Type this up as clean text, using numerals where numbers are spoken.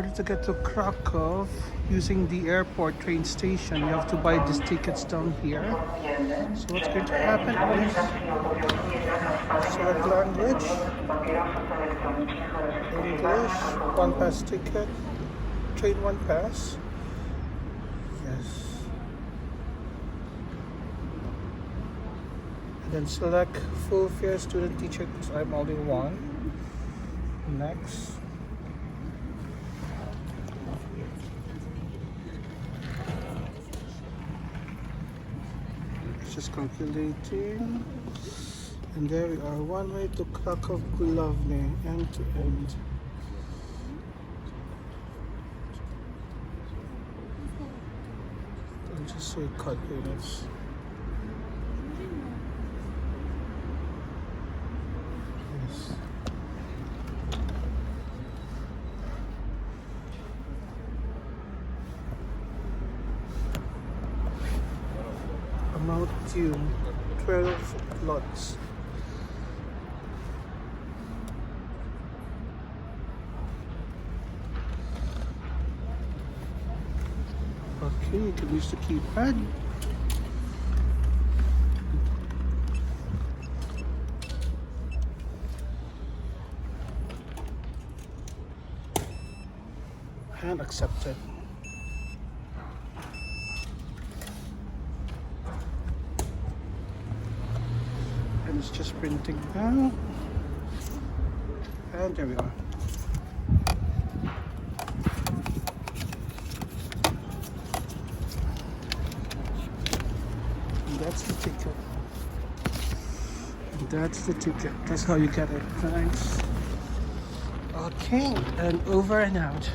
order to get to Krakow using the airport train station, you have to buy these tickets down here. So what's going to happen is select language, English, one pass ticket, train one pass. Yes. And then select full fare student teacher because I'm only one. Next. Just calculating, and there we are, one way to Krakow Glowny, end to end. I'll just say cut units. Yes. Amount due 12 lots. Okay, you can use the keypad. And accept it. And it's just printing now. And there we are. And that's the ticket. And that's the ticket. That's how you get it. Thanks. Okay, and over and out.